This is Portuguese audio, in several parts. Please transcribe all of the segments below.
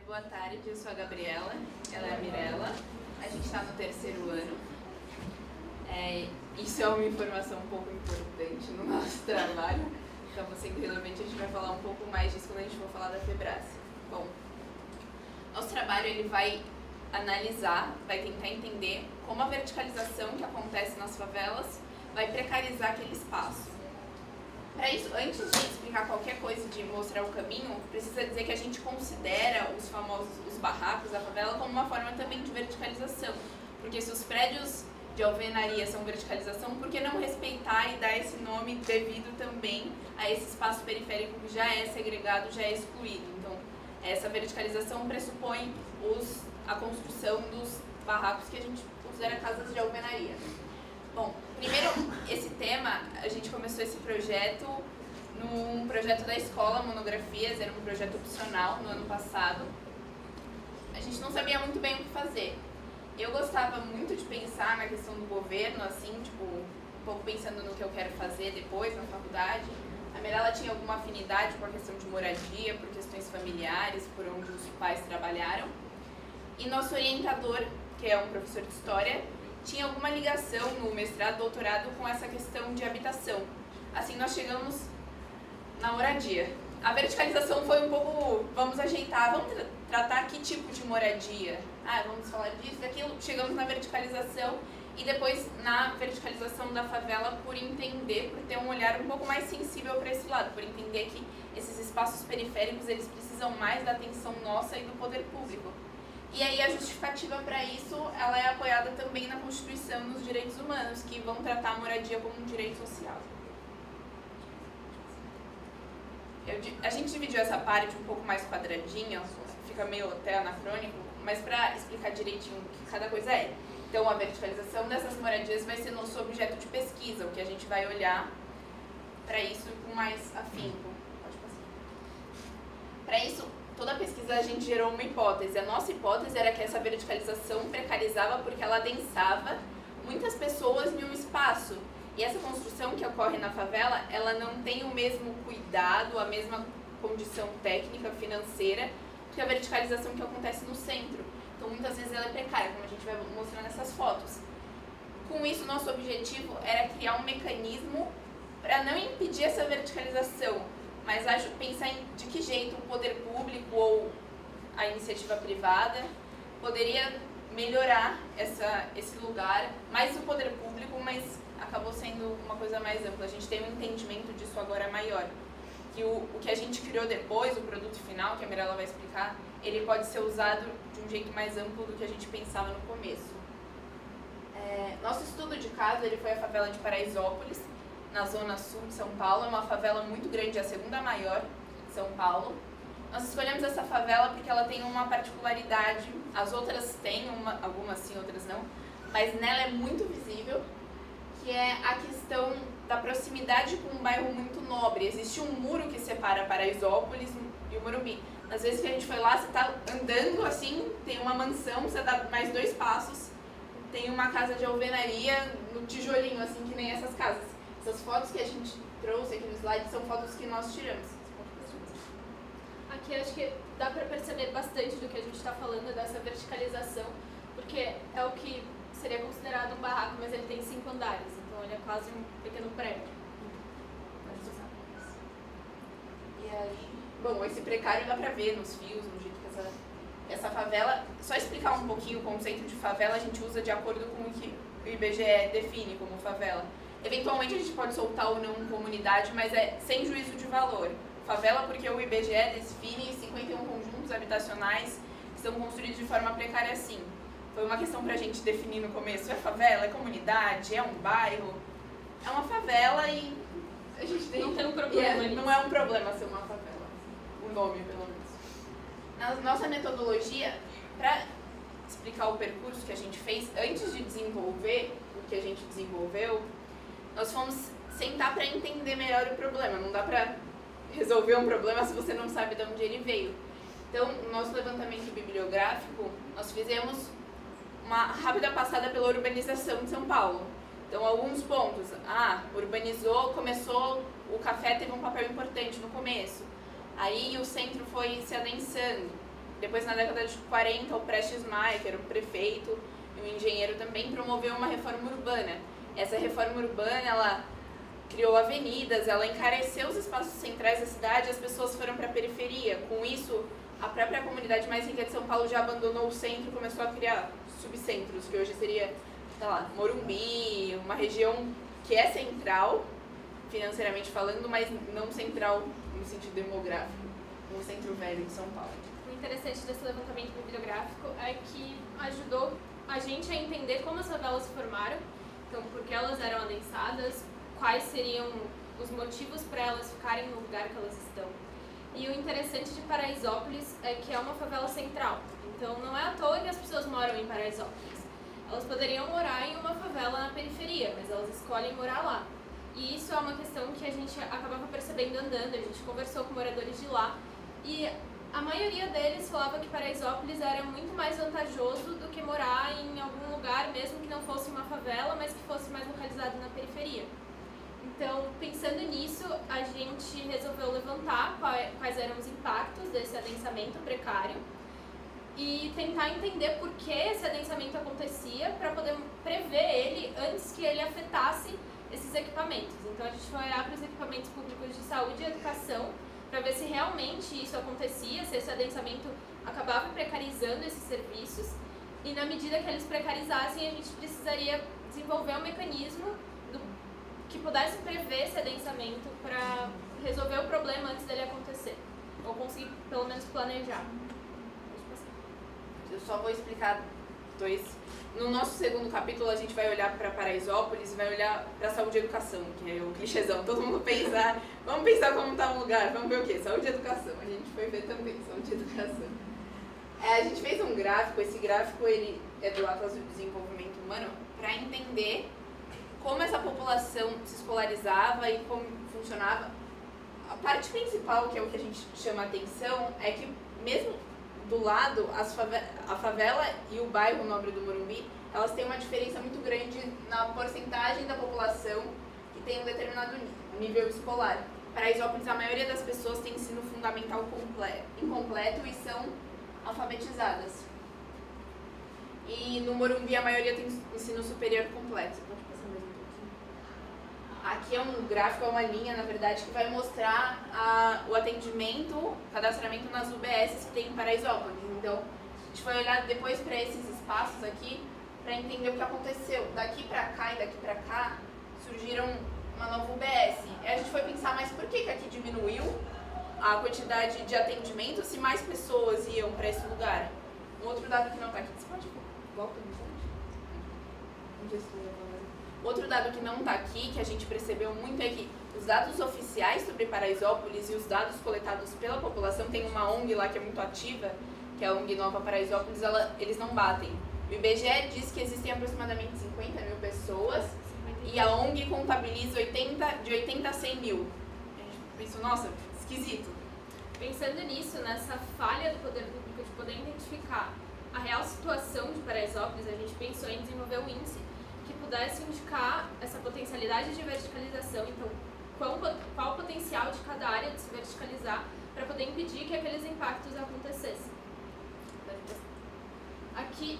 Boa tarde, eu sou a Gabriela, ela é a Mirella, a gente está no terceiro ano. Isso é uma informação um pouco importante no nosso trabalho, então você realmente a gente vai falar um pouco mais disso quando a gente for falar da Febrace. Bom, nosso trabalho ele vai analisar, vai tentar entender como a verticalização que acontece nas favelas vai precarizar aquele espaço. Para isso, antes de explicar qualquer coisa, de mostrar o caminho, precisa dizer que a gente considera os famosos os barracos da favela como uma forma também de verticalização. Porque se os prédios de alvenaria são verticalização, por que não respeitar e dar esse nome devido também a esse espaço periférico que já é segregado, já é excluído? Então, essa verticalização pressupõe a construção dos barracos que a gente considera casas de alvenaria. Bom, primeiro, esse tema, a gente começou esse projeto num projeto da escola, Monografias, era um projeto opcional no ano passado. A gente não sabia muito bem o que fazer. Eu gostava muito de pensar na questão do governo, assim, tipo, um pouco pensando no que eu quero fazer depois, na faculdade. A Mirella tinha alguma afinidade com a questão de moradia, por questões familiares, por onde os pais trabalharam. E nosso orientador, que é um professor de história, tinha alguma ligação no mestrado, doutorado com essa questão de habitação. Assim, nós chegamos na moradia. A verticalização foi um pouco, vamos ajeitar, vamos tratar que tipo de moradia? Vamos falar disso, daquilo. Chegamos na verticalização e depois na verticalização da favela por entender, por ter um olhar um pouco mais sensível para esse lado, por entender que esses espaços periféricos, eles precisam mais da atenção nossa e do poder público. E aí a justificativa para isso, ela é apoiada também na Constituição e nos direitos humanos, que vão tratar a moradia como um direito social. A gente dividiu essa parte um pouco mais quadradinha, fica meio até anacrônico, mas para explicar direitinho o que cada coisa é. Então a verticalização dessas moradias vai ser nosso objeto de pesquisa, o que a gente vai olhar para isso com mais afinco. Pode passar. Para isso, toda a pesquisa a gente gerou uma hipótese. A nossa hipótese era que essa verticalização precarizava porque ela adensava muitas pessoas em um espaço. E essa construção que ocorre na favela, ela não tem o mesmo cuidado, a mesma condição técnica, financeira, que a verticalização que acontece no centro. Então, muitas vezes ela é precária, como a gente vai mostrar nessas fotos. Com isso, nosso objetivo era criar um mecanismo para não impedir essa verticalização, mas pensar em de que jeito o poder público ou a iniciativa privada poderia melhorar esse lugar, mais o poder público, mas acabou sendo uma coisa mais ampla. A gente tem um entendimento disso agora maior. Que o que a gente criou depois, o produto final, que a Mirella vai explicar, ele pode ser usado de um jeito mais amplo do que a gente pensava no começo. Nosso estudo de caso ele foi a favela de Paraisópolis, na zona sul de São Paulo. É uma favela muito grande, a segunda maior de São Paulo. Nós escolhemos essa favela porque ela tem uma particularidade. As outras têm, algumas sim, outras não, mas nela é muito visível, que é a questão da proximidade com um bairro muito nobre. Existe um muro que separa Paraisópolis e o Morumbi. Às vezes que a gente foi lá, você está andando assim, tem uma mansão, você dá mais 2 passos, tem uma casa de alvenaria no tijolinho, assim, que nem essas casas. Essas fotos que a gente trouxe aqui no slide são fotos que nós tiramos. Aqui acho que dá para perceber bastante do que a gente está falando dessa verticalização, porque é o que seria considerado um barraco, mas ele tem 5 andares, então ele é quase um pequeno prédio. E aí, bom, esse precário dá pra ver nos fios, no jeito que essa favela... Só explicar um pouquinho o conceito de favela, a gente usa de acordo com o que o IBGE define como favela. Eventualmente a gente pode soltar ou não comunidade, mas é sem juízo de valor. Favela porque o IBGE define 51 conjuntos habitacionais que são construídos de forma precária assim. Foi uma questão pra gente definir no começo, é favela, é comunidade, é um bairro? É uma favela e a gente tem... Não tem um problema nisso. Não é um problema ser uma favela, o nome pelo menos. Na nossa metodologia, para explicar o percurso que a gente fez, antes de desenvolver o que a gente desenvolveu, nós fomos sentar para entender melhor o problema. Não dá para resolver um problema se você não sabe de onde ele veio. Então, no nosso levantamento bibliográfico, nós fizemos uma rápida passada pela urbanização de São Paulo. Então, alguns pontos. Urbanizou, começou, o café teve um papel importante no começo. Aí o centro foi se adensando. Depois, na década de 40, o Prestes Maia, que era o prefeito e um engenheiro também, promoveu uma reforma urbana. Essa reforma urbana, ela criou avenidas, ela encareceu os espaços centrais da cidade e as pessoas foram para a periferia. Com isso, a própria comunidade mais rica de São Paulo já abandonou o centro e começou a criar subcentros, que hoje seria, sei lá, Morumbi, uma região que é central, financeiramente falando, mas não central no sentido demográfico, no centro velho de São Paulo. O interessante desse levantamento bibliográfico é que ajudou a gente a entender como as favelas se formaram, então por que elas eram adensadas, quais seriam os motivos para elas ficarem no lugar que elas estão. E o interessante de Paraisópolis é que é uma favela central, então não é à toa que as pessoas moram em Paraisópolis. Elas poderiam morar em uma favela na periferia, mas elas escolhem morar lá. E isso é uma questão que a gente acabava percebendo andando, a gente conversou com moradores de lá, e a maioria deles falava que Paraisópolis era muito mais vantajoso do que morar em algum lugar, mesmo que não fosse uma favela, mas que fosse mais localizado na periferia. Então, pensando nisso, a gente resolveu levantar quais eram os impactos desse adensamento precário e tentar entender por que esse adensamento acontecia para poder prever ele antes que ele afetasse esses equipamentos. Então, a gente foi olhar para os equipamentos públicos de saúde e educação para ver se realmente isso acontecia, se esse adensamento acabava precarizando esses serviços, e na medida que eles precarizassem, a gente precisaria desenvolver um mecanismo que pudesse prever esse adensamento para resolver o problema antes dele acontecer, ou conseguir pelo menos planejar. Eu só vou explicar dois. No nosso segundo capítulo, a gente vai olhar para Paraisópolis e vai olhar para saúde e educação, que é o clichêzão. Todo mundo pensar, vamos pensar como está um lugar, vamos ver o quê? Saúde e educação. A gente foi ver também, saúde e educação. A gente fez um gráfico, esse gráfico ele é do Atlas do Desenvolvimento Humano, para entender como essa população se escolarizava e como funcionava. A parte principal, que é o que a gente chama atenção, é que mesmo do lado, a favela e o bairro Nobre do Morumbi, elas têm uma diferença muito grande na porcentagem da população que tem um determinado nível escolar. Paraisópolis, a maioria das pessoas tem ensino fundamental incompleto e são alfabetizadas. E no Morumbi, a maioria tem ensino superior completo. Pode passar mais um pouquinho? Aqui é um gráfico, é uma linha, na verdade, que vai mostrar o atendimento, cadastramento nas UBSs que tem em Paraisópolis. Então, a gente foi olhar depois para esses espaços aqui, para entender o que aconteceu. Daqui para cá e daqui para cá, surgiram uma nova UBS. E a gente foi pensar, mas por que aqui diminuiu a quantidade de atendimento se mais pessoas iam para esse lugar? Um outro dado que não está aqui, você pode volta no Outro dado que não está aqui, que a gente percebeu muito, é que os dados oficiais sobre Paraisópolis e os dados coletados pela população, tem uma ONG lá que é muito ativa, que é a ONG Nova Paraisópolis, eles não batem. O IBGE diz que existem aproximadamente 50 mil pessoas e a ONG contabiliza de 80 a 100 mil. A gente pensou, nossa, esquisito. Pensando nisso, nessa falha do poder público de poder identificar a real situação de Paraisópolis, a gente pensou em desenvolver um índice que pudesse indicar essa potencialidade de verticalização, então qual o potencial de cada área de se verticalizar para poder impedir que aqueles impactos acontecessem. Aqui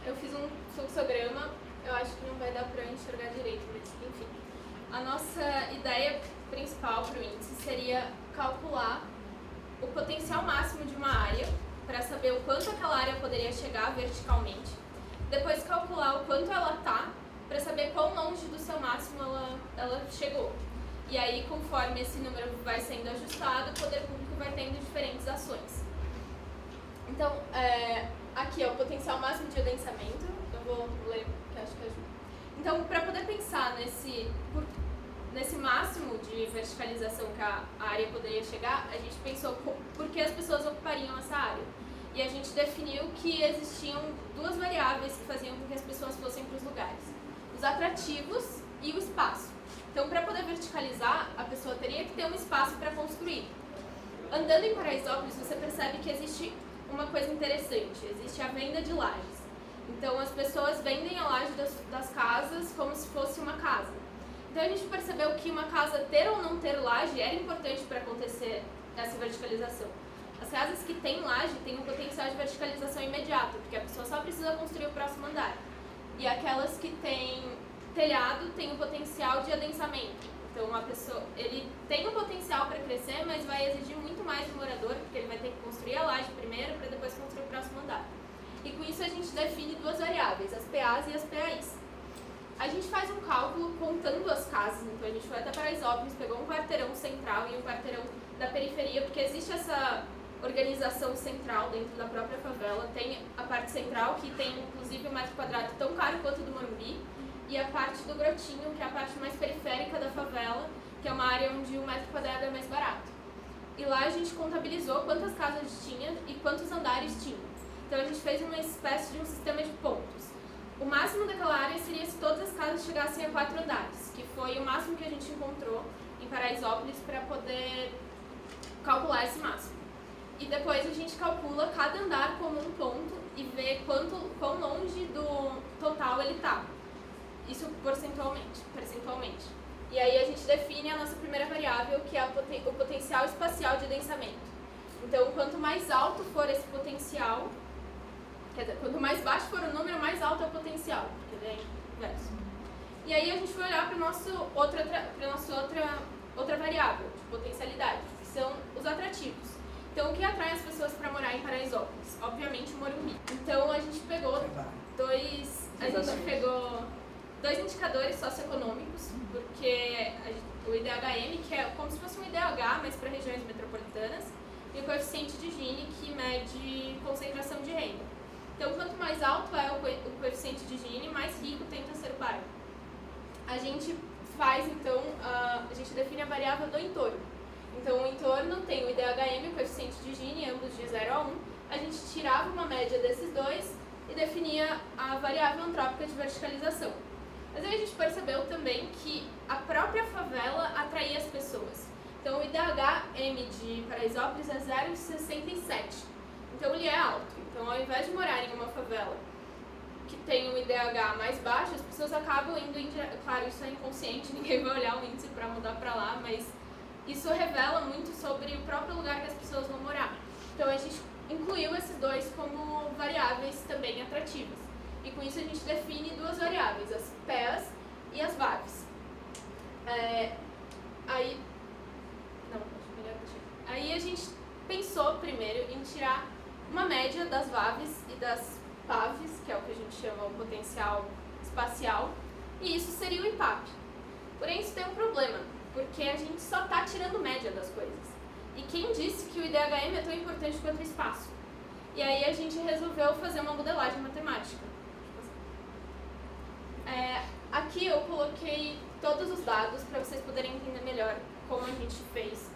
eu fiz um fluxograma, eu acho que não vai dar para enxergar direito, mas enfim. A nossa ideia principal para o índice seria calcular o potencial máximo de uma área para saber o quanto aquela área poderia chegar verticalmente, depois calcular o quanto ela está para saber quão longe do seu máximo ela chegou. E aí, conforme esse número vai sendo ajustado, o poder público vai tendo diferentes ações. Então, aqui é o potencial máximo de adensamento. Eu vou ler, que acho que ajuda. Então, para poder pensar nesse máximo de verticalização que a área poderia chegar, a gente pensou por que as pessoas ocupariam essa área. E a gente definiu que existiam duas variáveis que faziam com que as pessoas fossem para os lugares: os atrativos e o espaço. Então, para poder verticalizar, a pessoa teria que ter um espaço para construir. Andando em Paraisópolis, você percebe que existe uma coisa interessante: existe a venda de lajes. Então, as pessoas vendem a laje das casas como se fosse uma casa. Então, a gente percebeu que uma casa ter ou não ter laje era importante para acontecer essa verticalização. As casas que têm laje têm um potencial de verticalização imediato, porque a pessoa só precisa construir o próximo andar. E aquelas que têm telhado têm um potencial de adensamento. Então, ele tem um potencial para crescer, mas vai exigir muito mais do morador, porque ele vai ter que construir a laje primeiro para depois construir o próximo andar. E com isso a gente define duas variáveis, as PAs e as PAIs. A gente faz um cálculo contando as casas, então a gente foi até Paraisópolis, pegou um quarteirão central e um quarteirão da periferia, porque existe essa organização central dentro da própria favela. Tem a parte central, que tem inclusive um metro quadrado tão caro quanto o do Morumbi, e a parte do Grotinho, que é a parte mais periférica da favela, que é uma área onde um metro quadrado é mais barato. E lá a gente contabilizou quantas casas tinha e quantos andares tinha. Então a gente fez uma espécie de um sistema de pontos. O máximo daquela área seria se todas as casas chegassem a 4 andares, que foi o máximo que a gente encontrou em Paraisópolis para poder calcular esse máximo. E depois a gente calcula cada andar como um ponto e vê quão longe do total ele está. Isso percentualmente. E aí a gente define a nossa primeira variável, que é o potencial espacial de densamento. Então, quanto mais alto for esse potencial, quer dizer, quanto mais baixo for o número, mais alto é o potencial, porque ele é inverso. E aí a gente foi olhar para a nossa outra variável de potencialidade, que são os atrativos. Então, o que atrai as pessoas para morar em Paraisópolis? Obviamente, o Morumbi. Então, a gente pegou dois indicadores socioeconômicos, porque o IDHM, que é como se fosse um IDH, mas para regiões metropolitanas, e o coeficiente de Gini, que mede concentração de renda. Então, quanto mais alto é o coeficiente de Gini, mais rico tenta ser o bairro. A gente define a variável do entorno. Então, o entorno tem o IDHM e o coeficiente de Gini, ambos de 0 a 1. A gente tirava uma média desses dois e definia a variável antrópica de verticalização. Mas aí a gente percebeu também que a própria favela atraía as pessoas. Então, o IDHM de Paraisópolis é 0,67. Então, ele é alto. Então, ao invés de morar em uma favela que tem um IDH mais baixo, as pessoas acabam indo... Claro, isso é inconsciente, ninguém vai olhar o índice para mudar para lá, mas isso revela muito sobre o próprio lugar que as pessoas vão morar. Então, a gente incluiu esses dois como variáveis também atrativas. E com isso a gente define duas variáveis, as PEAs e as VAVs. Aí a gente pensou primeiro em tirar uma média das VAVs e das PAVs, que é o que a gente chama o potencial espacial, e isso seria o IPAP. Porém, isso tem um problema, porque a gente só está tirando média das coisas. E quem disse que o IDHM é tão importante quanto o espaço? E aí a gente resolveu fazer uma modelagem matemática. Aqui eu coloquei todos os dados para vocês poderem entender melhor como a gente fez.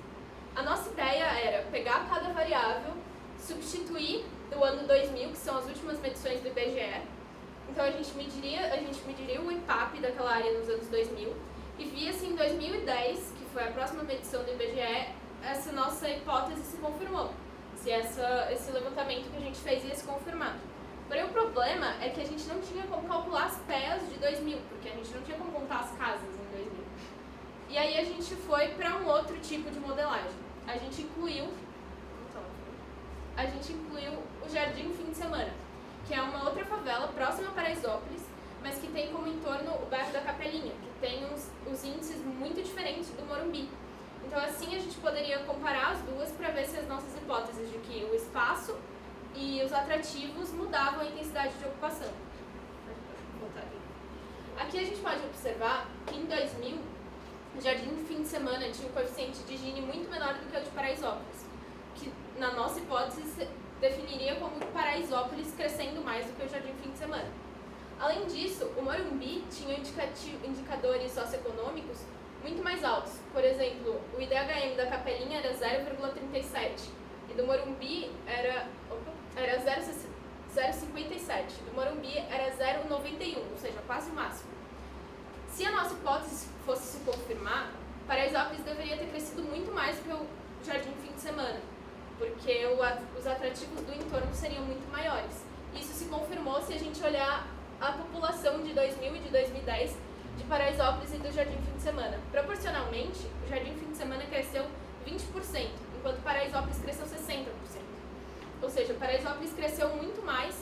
A nossa ideia era pegar cada variável, substituir do ano 2000, que são as últimas medições do IBGE. Então a gente mediria o IPAP daquela área nos anos 2000 e via se em 2010, que foi a próxima medição do IBGE, essa nossa hipótese se confirmou. Se esse levantamento que a gente fez ia se confirmar. Porém, o problema é que a gente não tinha como calcular as PEAs de 2000, porque a gente não tinha como contar as casas em 2000. E aí a gente foi para um outro tipo de modelagem. A gente incluiu o Jardim Fim de Semana, que é uma outra favela próxima a Paraisópolis, mas que tem como entorno o bairro da Capelinha, que tem os índices muito diferentes do Morumbi. Então, assim, a gente poderia comparar as duas para ver se as nossas hipóteses de que o espaço e os atrativos mudavam a intensidade de ocupação. Aqui a gente pode observar que em 2000, o Jardim Fim de Semana tinha um coeficiente de Gini muito menor do que o de Paraisópolis, que na nossa hipótese definiria como Paraisópolis crescendo mais do que o Jardim Fim de Semana. Além disso, o Morumbi tinha indicadores socioeconômicos muito mais altos. Por exemplo, o IDHM da Capelinha era 0,37 e do Morumbi era 0,57. Do Morumbi era 0,91, ou seja, quase o máximo. Se a nossa hipótese fosse se confirmar, Paraisópolis deveria ter crescido muito mais do que o Jardim Fim de Semana, porque os atrativos do entorno seriam muito maiores. Isso se confirmou se a gente olhar a população de 2000 e de 2010 de Paraisópolis e do Jardim Fim de Semana. Proporcionalmente, o Jardim Fim de Semana cresceu 20%, enquanto Paraisópolis cresceu 60%. Ou seja, Paraisópolis cresceu muito mais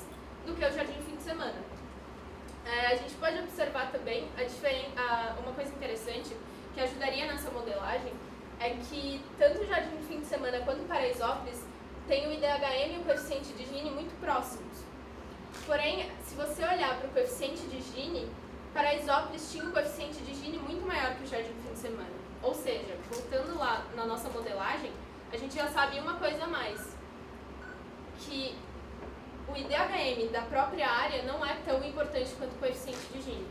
do que o Jardim Fim de Semana. A gente pode observar também uma coisa interessante que ajudaria nessa modelagem é que tanto o Jardim Fim de Semana quanto Paraisópolis têm o IDHM e o coeficiente de Gini muito próximos. Porém, se você olhar para o coeficiente de Gini, Paraisópolis tinha um coeficiente de Gini muito maior que o Jardim Fim de Semana. Ou seja, voltando lá na nossa modelagem, a gente já sabe uma coisa a mais, que o IDHM da própria área não é tão importante quanto o coeficiente de Gini.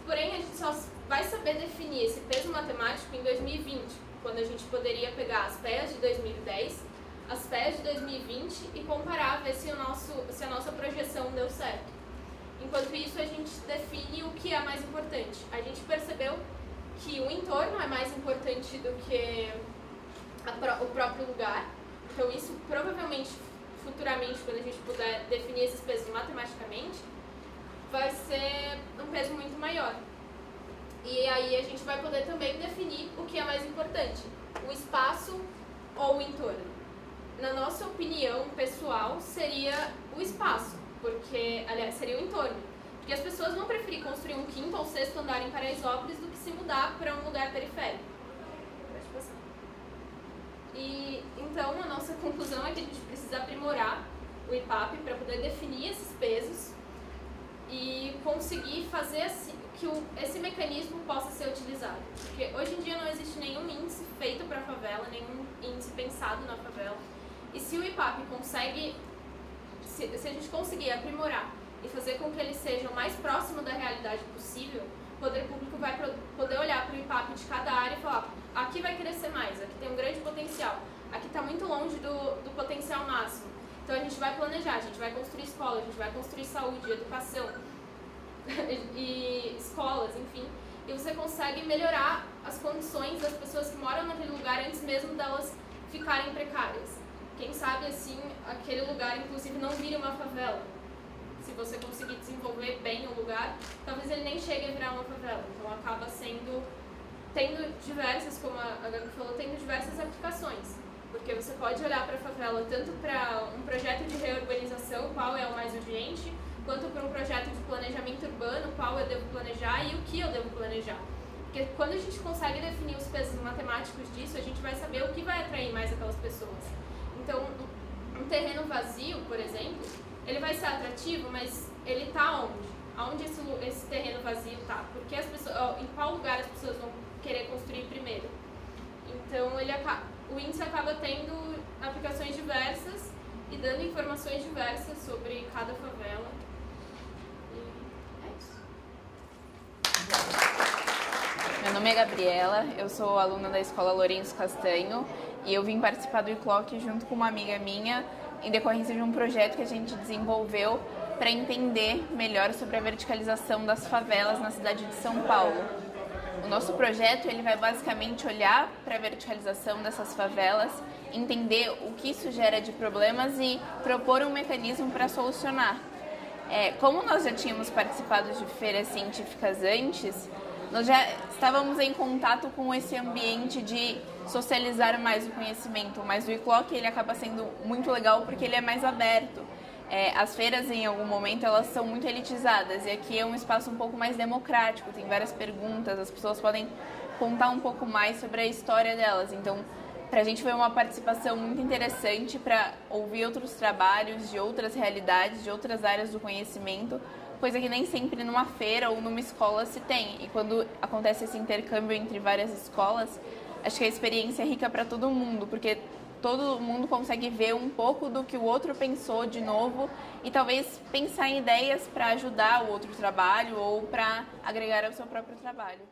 Porém, a gente só vai saber definir esse peso matemático em 2020, quando a gente poderia pegar as PEAs de 2010, as PEAs de 2020 e comparar, ver se a nossa projeção deu certo. Enquanto isso, a gente define o que é mais importante. A gente percebeu que o entorno é mais importante do que o próprio lugar. Então, isso provavelmente, futuramente, quando a gente puder definir esses pesos matematicamente, vai ser um peso muito maior. E aí a gente vai poder também definir o que é mais importante, o espaço ou o entorno. Na nossa opinião pessoal, seria o espaço, aliás, seria o entorno. Porque as pessoas vão preferir construir um 5º ou 6º andar em Paraisópolis do que se mudar para um lugar periférico. Pode passar. E então a nossa conclusão é que a gente precisa aprimorar o IPAP para poder definir esses pesos e conseguir fazer assim, que esse mecanismo possa ser utilizado. Porque hoje em dia não existe nenhum índice feito para a favela, nenhum índice pensado na favela. E se o IPAP consegue, se a gente conseguir aprimorar e fazer com que ele seja o mais próximo da realidade possível, o poder público vai poder olhar para o IPAP de cada área e falar: aqui vai crescer mais, aqui tem um grande potencial, aqui está muito longe do potencial máximo. Então a gente vai planejar, a gente vai construir escola, a gente vai construir saúde, educação, e escolas, enfim. E você consegue melhorar as condições das pessoas que moram naquele lugar antes mesmo delas ficarem precárias. Quem sabe assim, aquele lugar inclusive não vire uma favela. Se você conseguir desenvolver bem o lugar, talvez ele nem chegue a virar uma favela. Então acaba tendo diversas, como a Gabi falou, tendo diversas aplicações. Porque você pode olhar para a favela tanto para um projeto de reurbanização, qual é o mais urgente, quanto para um projeto de planejamento urbano, qual eu devo planejar e o que eu devo planejar. Porque quando a gente consegue definir os pesos matemáticos disso, a gente vai saber o que vai atrair mais aquelas pessoas. Então, um terreno vazio, por exemplo, ele vai ser atrativo, mas ele está onde? Aonde esse terreno vazio está? Porque em qual lugar as pessoas vão querer construir primeiro? Então, o índice acaba tendo aplicações diversas e dando informações diversas sobre cada favela. E é isso. Meu nome é Gabriela, eu sou aluna da Escola Lourenço Castanho e eu vim participar do ICLOC junto com uma amiga minha em decorrência de um projeto que a gente desenvolveu para entender melhor sobre a verticalização das favelas na cidade de São Paulo. O nosso projeto ele vai basicamente olhar para a verticalização dessas favelas, entender o que isso gera de problemas e propor um mecanismo para solucionar. Como nós já tínhamos participado de feiras científicas antes, nós já estávamos em contato com esse ambiente de socializar mais o conhecimento, mas o ICLOC ele acaba sendo muito legal porque ele é mais aberto. As feiras, em algum momento, elas são muito elitizadas e aqui é um espaço um pouco mais democrático, tem várias perguntas, as pessoas podem contar um pouco mais sobre a história delas. Então, para a gente foi uma participação muito interessante para ouvir outros trabalhos de outras realidades, de outras áreas do conhecimento, coisa que nem sempre numa feira ou numa escola se tem. E quando acontece esse intercâmbio entre várias escolas, acho que a experiência é rica para todo mundo, porque todo mundo consegue ver um pouco do que o outro pensou de novo e talvez pensar em ideias para ajudar o outro trabalho ou para agregar ao seu próprio trabalho.